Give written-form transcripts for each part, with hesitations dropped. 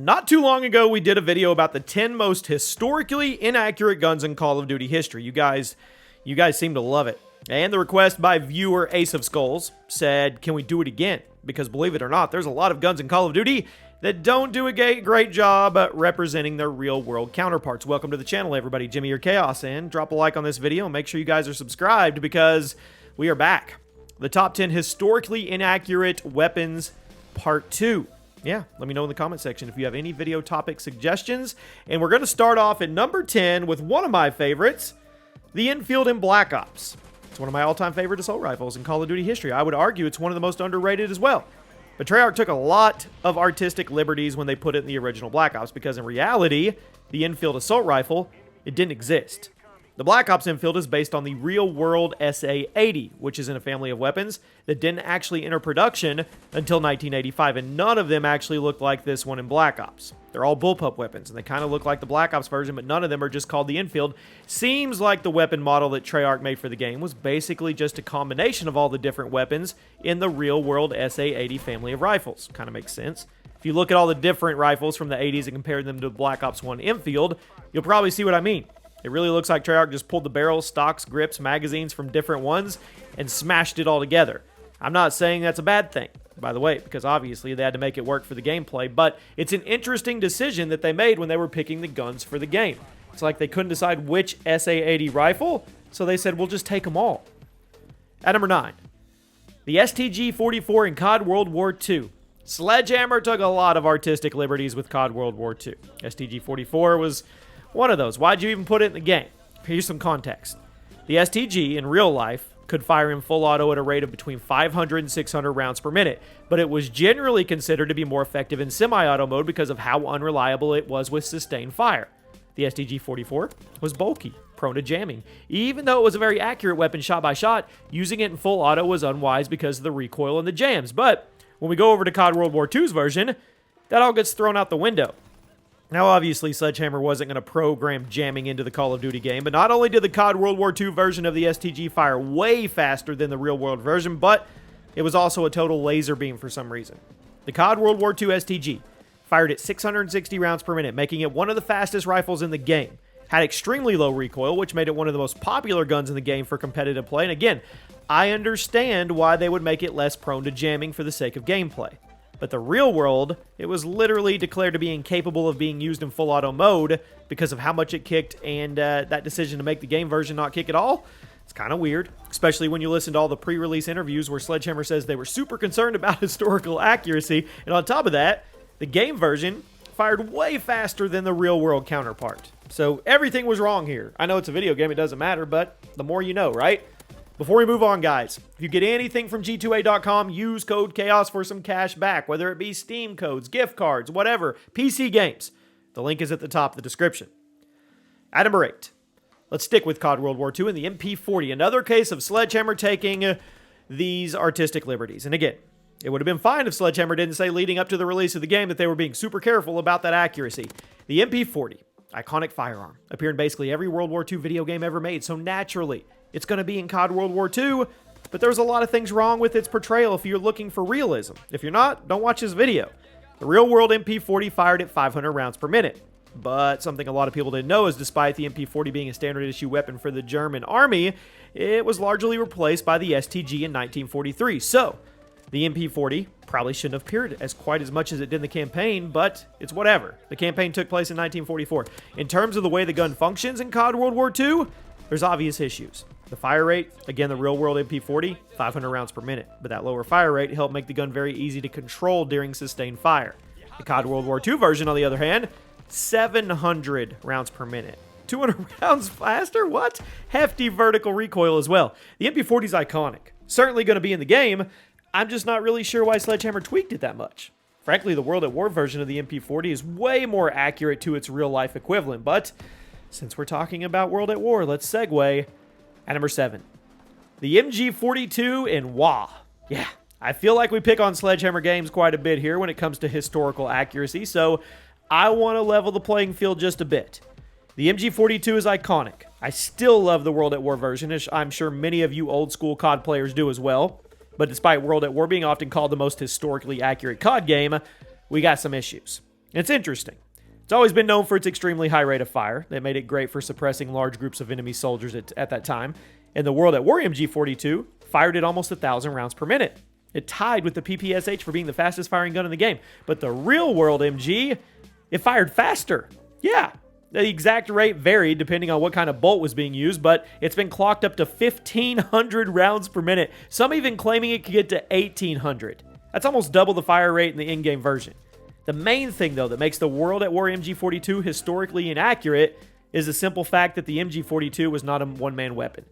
Not too long ago, we did a video about the 10 most historically inaccurate guns in Call of Duty history. You guys seem to love it. And the request by viewer Ace of Skulls said, can we do it again? Because believe it or not, there's a lot of guns in Call of Duty that don't do a great job representing their real-world counterparts. Welcome to the channel, everybody. Jimmy, your Chaos, and drop a like on this video and make sure you guys are subscribed because we are back. The top 10 historically inaccurate weapons, part 2. Yeah, let me know in the comment section if you have any video topic suggestions. And we're going to start off at number 10 with one of my favorites, the Enfield in Black Ops. It's one of my all-time favorite assault rifles in Call of Duty history. I would argue it's one of the most underrated as well. But Treyarch took a lot of artistic liberties when they put it in the original Black Ops, because in reality, the Enfield assault rifle, it didn't exist. The Black Ops Enfield is based on the real-world SA-80, which is in a family of weapons that didn't actually enter production until 1985, and none of them actually look like this one in Black Ops. They're all bullpup weapons, and they kind of look like the Black Ops version, but none of them are just called the Enfield. Seems like the weapon model that Treyarch made for the game was basically just a combination of all the different weapons in the real-world SA-80 family of rifles. Kind of makes sense. If you look at all the different rifles from the 80s and compare them to the Black Ops 1 Enfield, you'll probably see what I mean. It really looks like Treyarch just pulled the barrels, stocks, grips, magazines from different ones and smashed it all together. I'm not saying that's a bad thing, by the way, because obviously they had to make it work for the gameplay, but it's an interesting decision that they made when they were picking the guns for the game. It's like they couldn't decide which SA-80 rifle, so they said, we'll just take them all. At number 9, the STG-44 in COD World War II. Sledgehammer took a lot of artistic liberties with COD World War II. STG-44 was one of those. Why'd you even put it in the game? Here's some context. The STG, in real life, could fire in full auto at a rate of between 500 and 600 rounds per minute, but it was generally considered to be more effective in semi-auto mode because of how unreliable it was with sustained fire. The STG-44 was bulky, prone to jamming. Even though it was a very accurate weapon shot by shot, using it in full auto was unwise because of the recoil and the jams. But when we go over to COD World War II's version, that all gets thrown out the window. Now, obviously, Sledgehammer wasn't going to program jamming into the Call of Duty game, but not only did the COD World War II version of the STG fire way faster than the real-world version, but it was also a total laser beam for some reason. The COD World War II STG fired at 660 rounds per minute, making it one of the fastest rifles in the game. Had extremely low recoil, which made it one of the most popular guns in the game for competitive play, and again, I understand why they would make it less prone to jamming for the sake of gameplay. But the real world, it was literally declared to be incapable of being used in full auto mode because of how much it kicked, and that decision to make the game version not kick at all, it's kind of weird, especially when you listen to all the pre-release interviews where Sledgehammer says they were super concerned about historical accuracy, and on top of that, the game version fired way faster than the real world counterpart. So everything was wrong here. I know it's a video game, it doesn't matter, but the more you know, right? Before we move on, guys, if you get anything from G2A.com, use code CHAOS for some cash back, whether it be Steam codes, gift cards, whatever, PC games. The link is at the top of the description. At number 8, let's stick with COD World War II and the MP40, another case of Sledgehammer taking these artistic liberties. And again, it would have been fine if Sledgehammer didn't say leading up to the release of the game that they were being super careful about that accuracy. The MP40, iconic firearm, appear in basically every World War II video game ever made, so naturally, it's going to be in COD World War II, but there's a lot of things wrong with its portrayal if you're looking for realism. If you're not, don't watch this video. The real-world MP40 fired at 500 rounds per minute. But something a lot of people didn't know is despite the MP40 being a standard-issue weapon for the German army, it was largely replaced by the STG in 1943. So, the MP40 probably shouldn't have appeared as quite as much as it did in the campaign, but it's whatever. The campaign took place in 1944. In terms of the way the gun functions in COD World War II, there's obvious issues. The fire rate, again, the real-world MP40, 500 rounds per minute. But that lower fire rate helped make the gun very easy to control during sustained fire. The COD World War II version, on the other hand, 700 rounds per minute. 200 rounds faster? What? Hefty vertical recoil as well. The MP40 is iconic. Certainly going to be in the game. I'm just not really sure why Sledgehammer tweaked it that much. Frankly, the World at War version of the MP40 is way more accurate to its real-life equivalent. But since we're talking about World at War, let's segue. At number 7, the MG42 in WA. Yeah, I feel like we pick on Sledgehammer games quite a bit here when it comes to historical accuracy, so I want to level the playing field just a bit. The MG42 is iconic. I still love the World at War version, as I'm sure many of you old school COD players do as well. But despite World at War being often called the most historically accurate COD game, we got some issues. It's interesting. It's always been known for its extremely high rate of fire. That made it great for suppressing large groups of enemy soldiers at that time. And the World at War MG42 fired at almost 1,000 rounds per minute. It tied with the PPSH for being the fastest firing gun in the game. But the real world MG, it fired faster. Yeah, the exact rate varied depending on what kind of bolt was being used, but it's been clocked up to 1,500 rounds per minute. Some even claiming it could get to 1,800. That's almost double the fire rate in the in-game version. The main thing, though, that makes the World at War MG42 historically inaccurate is the simple fact that the MG42 was not a one-man weapon.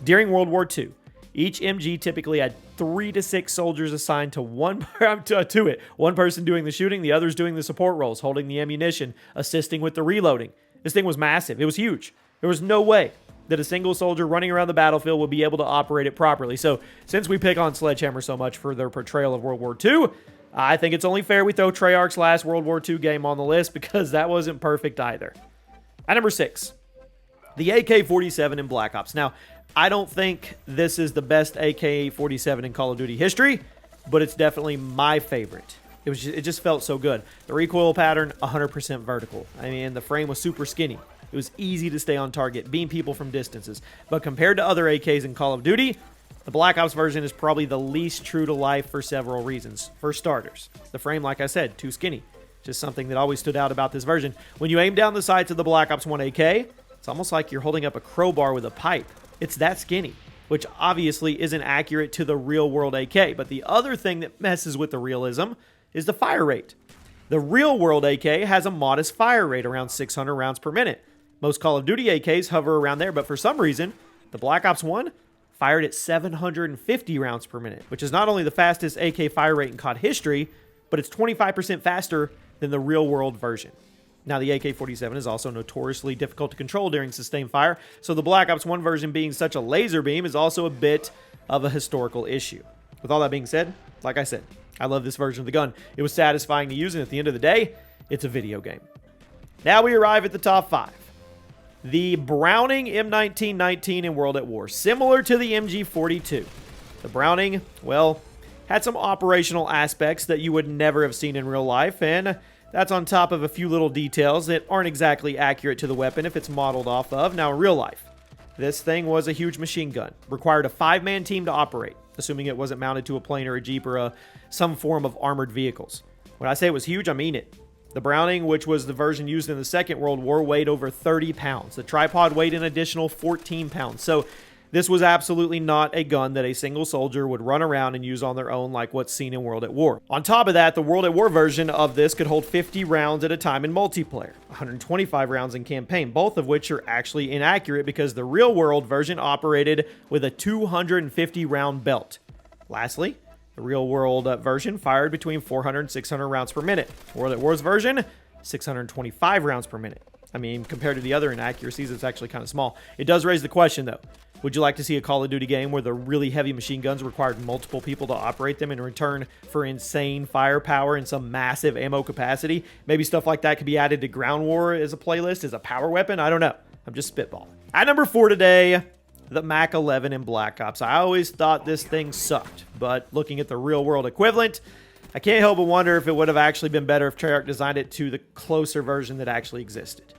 During World War II, each MG typically had 3 to 6 soldiers assigned to it. One person doing the shooting, the others doing the support roles, holding the ammunition, assisting with the reloading. This thing was massive. It was huge. There was no way that a single soldier running around the battlefield would be able to operate it properly. So, since we pick on Sledgehammer so much for their portrayal of World War II, I think it's only fair we throw Treyarch's last World War II game on the list because that wasn't perfect either. At number 6, the AK-47 in Black Ops. Now, I don't think this is the best AK-47 in Call of Duty history, but it's definitely my favorite. It just felt so good. The recoil pattern, 100% vertical. I mean, the frame was super skinny. It was easy to stay on target, beam people from distances. But compared to other AKs in Call of Duty, the Black Ops version is probably the least true to life for several reasons. For starters, the frame, like I said, too skinny. Just something that always stood out about this version. When you aim down the sights of the Black Ops 1 AK, it's almost like you're holding up a crowbar with a pipe. It's that skinny, which obviously isn't accurate to the real-world AK. But the other thing that messes with the realism is the fire rate. The real-world AK has a modest fire rate, around 600 rounds per minute. Most Call of Duty AKs hover around there, but for some reason, the Black Ops 1 fired at 750 rounds per minute, which is not only the fastest AK fire rate in COD history, but it's 25% faster than the real-world version. Now, the AK-47 is also notoriously difficult to control during sustained fire, so the Black Ops 1 version being such a laser beam is also a bit of a historical issue. With all that being said, like I said, I love this version of the gun. It was satisfying to use, and at the end of the day, it's a video game. Now we arrive at the top 5. The Browning M1919 in World at War, similar to the MG42. The Browning, well, had some operational aspects that you would never have seen in real life, and that's on top of a few little details that aren't exactly accurate to the weapon if it's modeled off of. Now, in real life, this thing was a huge machine gun, required a 5-man team to operate, assuming it wasn't mounted to a plane or a jeep or some form of armored vehicles. When I say it was huge, I mean it. The Browning, which was the version used in the Second World War, weighed over 30 pounds. The tripod weighed an additional 14 pounds. So this was absolutely not a gun that a single soldier would run around and use on their own like what's seen in World at War. On top of that, the World at War version of this could hold 50 rounds at a time in multiplayer, 125 rounds in campaign, both of which are actually inaccurate because the real-world version operated with a 250 round belt. Lastly, the real-world version fired between 400 and 600 rounds per minute. World at War's version, 625 rounds per minute. I mean, compared to the other inaccuracies, it's actually kind of small. It does raise the question, though. Would you like to see a Call of Duty game where the really heavy machine guns required multiple people to operate them in return for insane firepower and some massive ammo capacity? Maybe stuff like that could be added to Ground War as a playlist, as a power weapon? I don't know. I'm just spitballing. At number 4 today, the Mac 11 in Black Ops. I always thought this thing sucked, but looking at the real-world equivalent, I can't help but wonder if it would have actually been better if Treyarch designed it to the closer version that actually existed.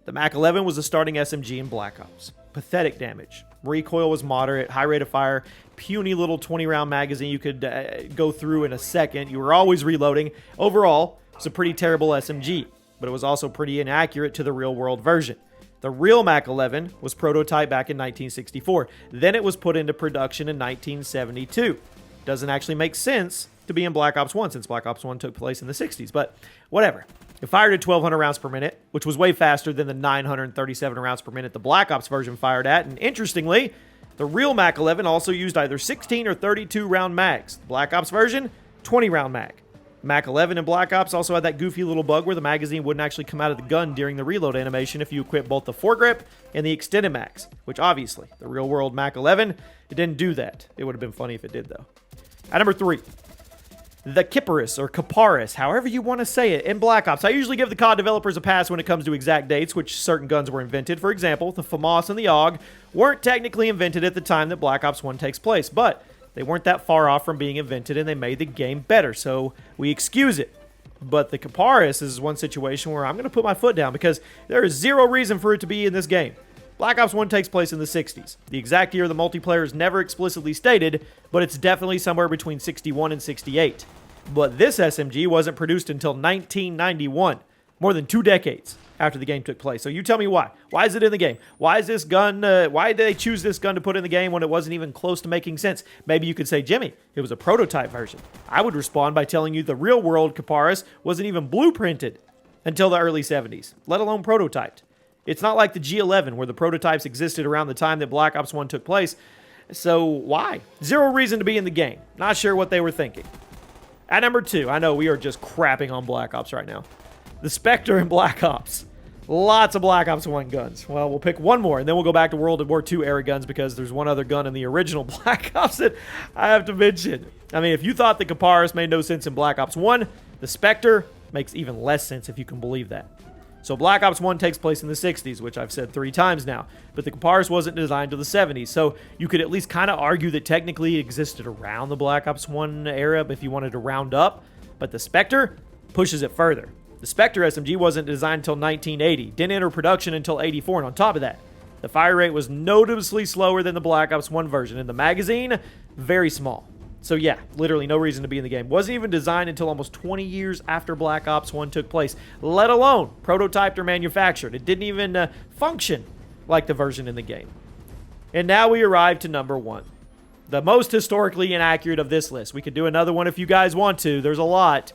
The Mac 11 was a starting SMG in Black Ops. Pathetic damage. Recoil was moderate, high rate of fire, puny little 20-round magazine you could go through in a second. You were always reloading. Overall, it's a pretty terrible SMG, but it was also pretty inaccurate to the real-world version. The real Mac 11 was prototyped back in 1964. Then it was put into production in 1972. Doesn't actually make sense to be in Black Ops 1 since Black Ops 1 took place in the 60s, but whatever. It fired at 1,200 rounds per minute, which was way faster than the 937 rounds per minute the Black Ops version fired at. And interestingly, the real Mac 11 also used either 16 or 32 round mags. The Black Ops version, 20 round mag. Mac 11 and Black Ops also had that goofy little bug where the magazine wouldn't actually come out of the gun during the reload animation if you equip both the foregrip and the extended mags, which obviously, the real-world Mac 11, it didn't do that. It would have been funny if it did, though. At number 3, the Kiparus, or Kiparus, however you want to say it, in Black Ops. I usually give the COD developers a pass when it comes to exact dates, which certain guns were invented. For example, the FAMAS and the AUG weren't technically invented at the time that Black Ops 1 takes place, but they weren't that far off from being invented, and they made the game better, so we excuse it. But the Kiparis is one situation where I'm going to put my foot down because there is zero reason for it to be in this game. Black Ops 1 takes place in the 60s. The exact year of the multiplayer is never explicitly stated, but it's definitely somewhere between 61 and 68. But this SMG wasn't produced until 1991, more than 2 decades after the game took place. So you tell me why. Why is it in the game? Why is this gun, why did they choose this gun to put in the game when it wasn't even close to making sense? Maybe you could say, Jimmy, it was a prototype version. I would respond by telling you the real world Kiparis wasn't even blueprinted until the early 70s, let alone prototyped. It's not like the G11 where the prototypes existed around the time that Black Ops 1 took place. So why? Zero reason to be in the game. Not sure what they were thinking. At number 2, I know we are just crapping on Black Ops right now. The Spectre in Black Ops. Lots of Black Ops 1 guns. Well, we'll pick one more, and then we'll go back to World War II era guns because there's one other gun in the original Black Ops that I have to mention. I mean, if you thought the Kiparis made no sense in Black Ops 1, the Spectre makes even less sense if you can believe that. So Black Ops 1 takes place in the 60s, which I've said 3 times now, but the Kiparis wasn't designed till the 70s, so you could at least kind of argue that technically it existed around the Black Ops 1 era if you wanted to round up, but the Spectre pushes it further. The Spectre SMG wasn't designed until 1980, didn't enter production until 84, and on top of that, the fire rate was noticeably slower than the Black Ops 1 version, and the magazine, very small. So yeah, literally no reason to be in the game. Wasn't even designed until almost 20 years after Black Ops 1 took place, let alone prototyped or manufactured. It didn't even function like the version in the game. And now we arrive to number 1. The most historically inaccurate of this list. We could do another one if you guys want to. There's a lot.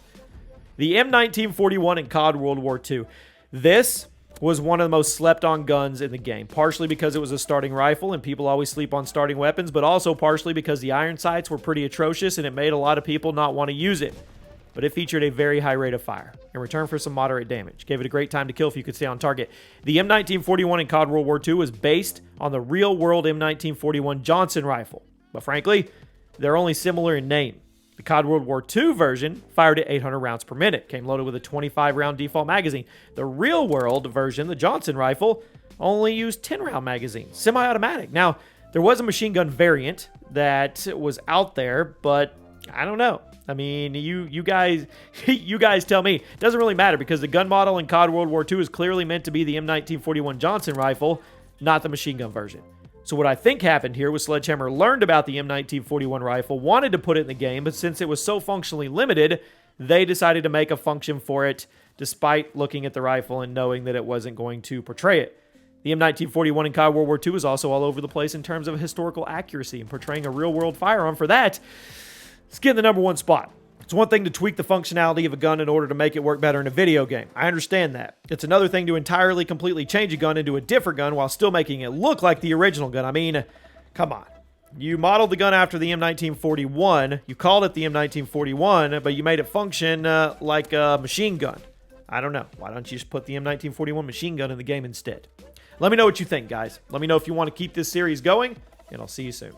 The M1941 in COD World War II. This was one of the most slept on guns in the game, partially because it was a starting rifle and people always sleep on starting weapons, but also partially because the iron sights were pretty atrocious and it made a lot of people not want to use it. But it featured a very high rate of fire in return for some moderate damage. Gave it a great time to kill if you could stay on target. The M1941 in COD World War II was based on the real-world M1941 Johnson rifle, but frankly, they're only similar in name. The COD World War II version fired at 800 rounds per minute, came loaded with a 25-round default magazine. The real-world version, the Johnson rifle, only used 10-round magazines, semi-automatic. Now, there was a machine gun variant that was out there, but I don't know. I mean, you guys tell me. It doesn't really matter because the gun model in COD World War II is clearly meant to be the M1941 Johnson rifle, not the machine gun version. So what I think happened here was Sledgehammer learned about the M1941 rifle, wanted to put it in the game, but since it was so functionally limited, they decided to make a function for it despite looking at the rifle and knowing that it wasn't going to portray it. The M1941 in COD World War II is also all over the place in terms of historical accuracy and portraying a real-world firearm. For that, let's get in the number 1 spot. It's one thing to tweak the functionality of a gun in order to make it work better in a video game. I understand that. It's another thing to entirely, completely change a gun into a different gun while still making it look like the original gun. I mean, come on. You modeled the gun after the M1941, you called it the M1941, but you made it function like a machine gun. I don't know. Why don't you just put the M1941 machine gun in the game instead? Let me know what you think, guys. Let me know if you want to keep this series going, and I'll see you soon.